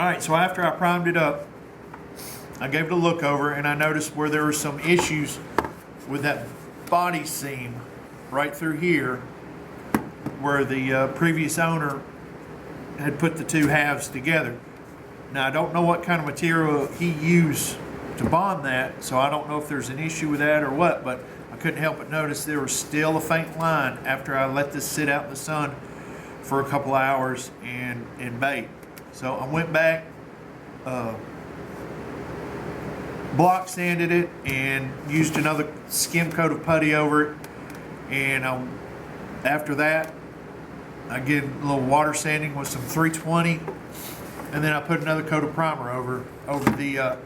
Alright, so after I primed it up, I gave it a look over and I noticed where there were some issues with that body seam right through here where the previous owner had put the two halves together. Now I don't know what kind of material he used to bond that, so I don't know if there's an issue with that or what, but I couldn't help but notice there was still a faint line after I let this sit out in the sun for a couple hours and bait. So I went back, block sanded it and used another skim coat of putty over it, and after that I did a little water sanding with some 320, and then I put another coat of primer over the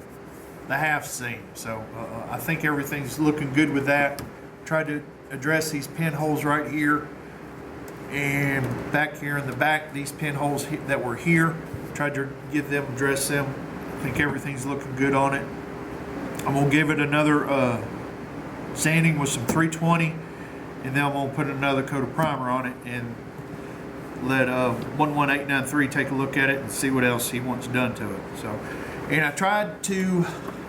half seam. So I think everything's looking good with that. Tried to address these pinholes right here and back here in the back, these pinholes that were here, tried to get them, address them. I think everything's looking good on it. I'm gonna give it another sanding with some 320, and then I'm gonna put another coat of primer on it and let 11893 take a look at it and see what else he wants done to it. So, and I tried to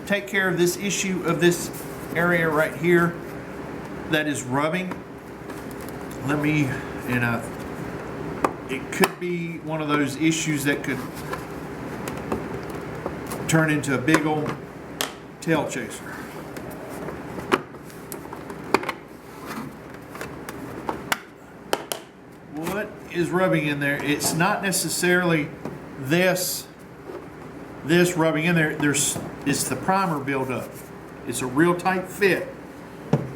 take care of this issue of this area right here that is rubbing. It could be one of those issues that could turn into a big old tail chaser. What is rubbing in there? It's not necessarily this rubbing in there. It's the primer buildup. It's a real tight fit,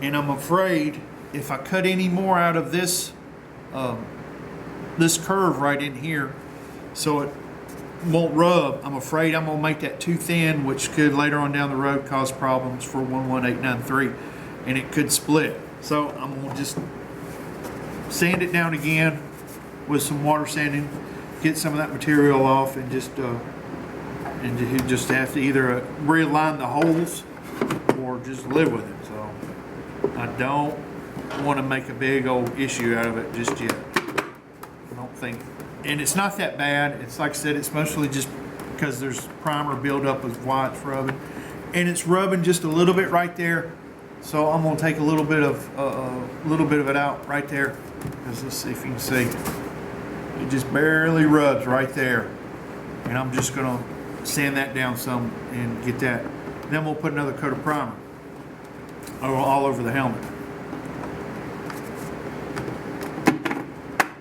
and I'm afraid if I cut any more out of this this curve right in here, so it won't rub, I'm afraid I'm gonna make that too thin, which could later on down the road cause problems for 11893, and it could split. So I'm gonna just sand it down again with some water sanding, get some of that material off, and just you just have to either realign the holes or just live with it. So I don't want to make a big old issue out of it just yet. I don't think, and it's not that bad. It's like I said, it's mostly just because there's primer buildup is why it's rubbing, and it's rubbing just a little bit right there. So I'm gonna take a little bit of it out right there, because let's see if you can see. It just barely rubs right there, and I'm just gonna sand that down some and get that. Then we'll put another coat of primer all over the helmet.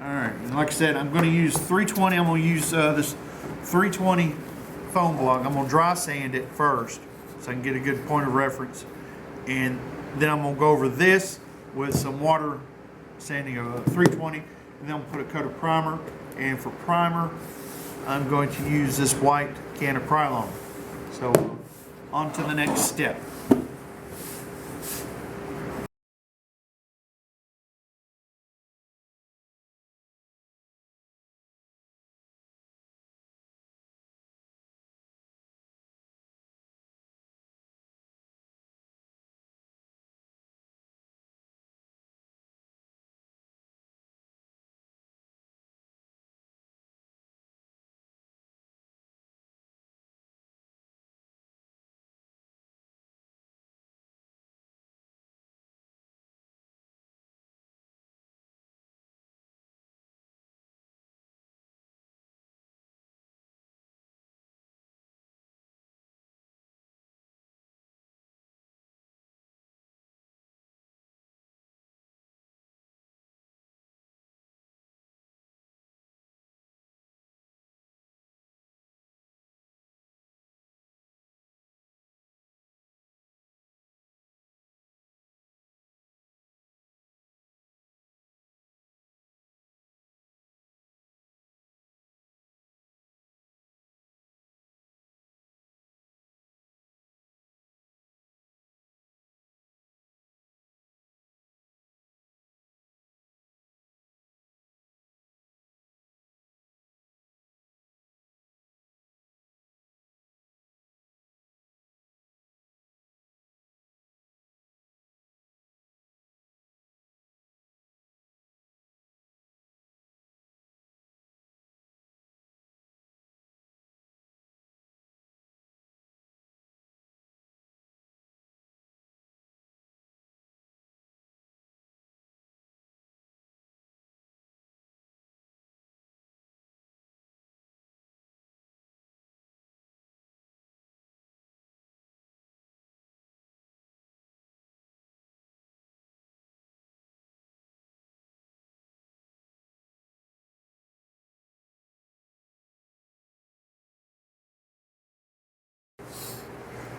All right, and like I said, I'm going to use 320. I'm going to use this 320 foam block. I'm going to dry sand it first so I can get a good point of reference, and then I'm going to go over this with some water sanding of 320, and then I'm going to put a coat of primer. And for primer, I'm going to use this white can of Krylon. So on to the next step.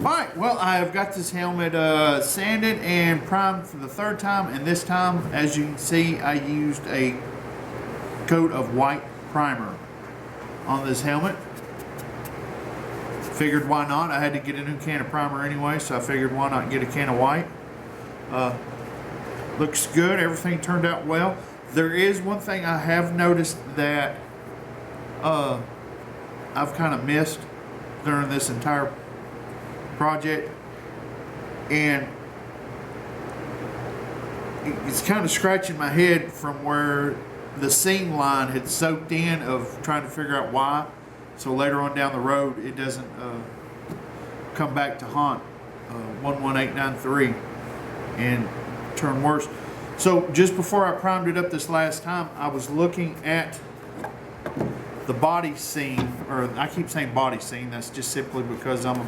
Alright, well, I have got this helmet sanded and primed for the third time, and this time, as you can see, I used a coat of white primer on this helmet. Figured why not? I had to get a new can of primer anyway, so I figured why not get a can of white. Looks good, everything turned out well. There is one thing I have noticed that I've kind of missed during this entire project, and it's kind of scratching my head from where the seam line had soaked in, of trying to figure out why, so later on down the road it doesn't come back to haunt 11893 and turn worse. So just before I primed it up this last time, I was looking at the body seam, or I keep saying body seam, that's just simply because I'm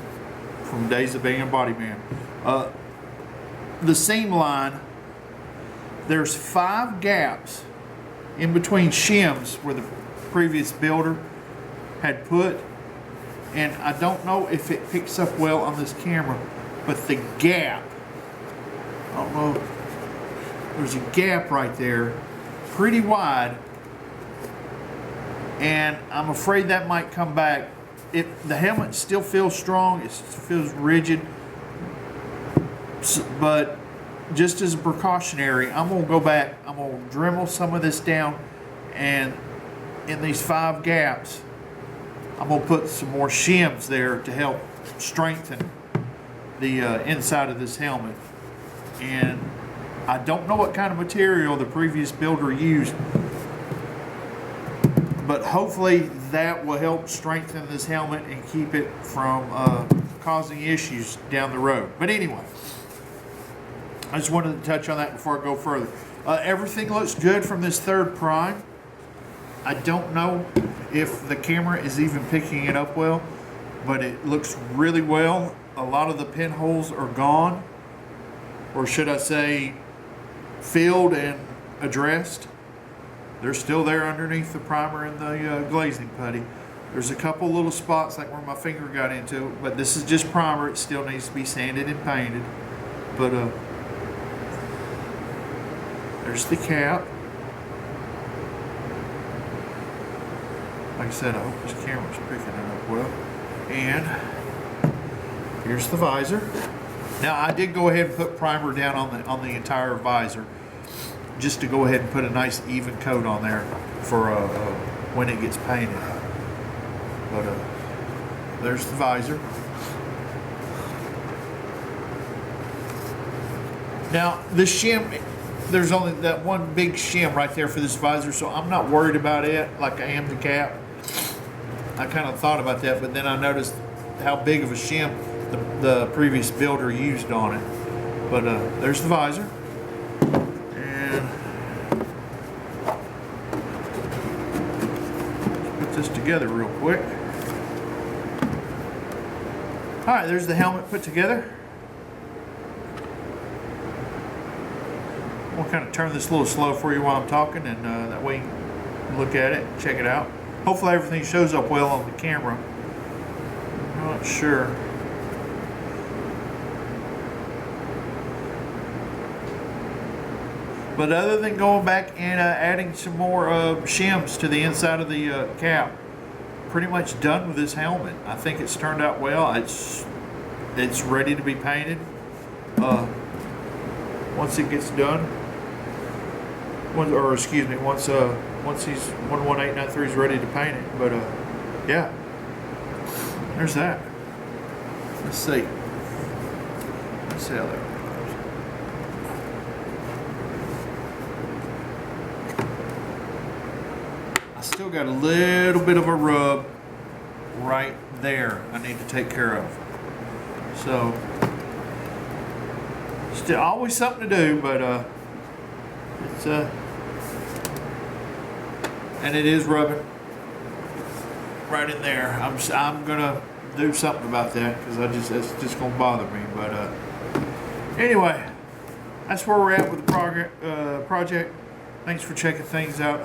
from days of being a body man. The seam line, there's 5 gaps in between shims where the previous builder had put, and I don't know if it picks up well on this camera, but the gap, I don't know, there's a gap right there, pretty wide, and I'm afraid that might come back. The helmet still feels strong, it feels rigid, but just as a precautionary, I'm going to go back, I'm going to Dremel some of this down, and in these 5 gaps, I'm going to put some more shims there to help strengthen the inside of this helmet. And I don't know what kind of material the previous builder used, but hopefully that will help strengthen this helmet and keep it from causing issues down the road. But anyway, I just wanted to touch on that before I go further. Everything looks good from this third prime. I don't know if the camera is even picking it up well, but it looks really well. A lot of the pinholes are gone, or should I say filled and addressed. They're still there underneath the primer and the glazing putty. There's a couple little spots like where my finger got into it, but this is just primer. It still needs to be sanded and painted. But there's the cap. Like I said, I hope this camera's picking it up well. And here's the visor. Now I did go ahead and put primer down on the entire visor, just to go ahead and put a nice even coat on there for when it gets painted. But there's the visor. Now the shim, there's only that one big shim right there for this visor, so I'm not worried about it like I am the cap. I kind of thought about that, but then I noticed how big of a shim the previous builder used on it. But there's the visor. And let's put this together real quick. All right, there's the helmet put together. I'm gonna kind of turn this a little slow for you while I'm talking, and that way you can look at it, check it out. Hopefully everything shows up well on the camera. I'm not sure. But other than going back and adding some more shims to the inside of the cap, pretty much done with this helmet. I think it's turned out well. It's ready to be painted. Once it gets done, once he's 11893 is ready to paint it. But yeah, there's that. Let's see how that goes. I still got a little bit of a rub right there I need to take care of. So still always something to do, but it's and it is rubbing right in there. I'm gonna do something about that because it's just gonna bother me. But anyway, that's where we're at with the project. Thanks for checking things out.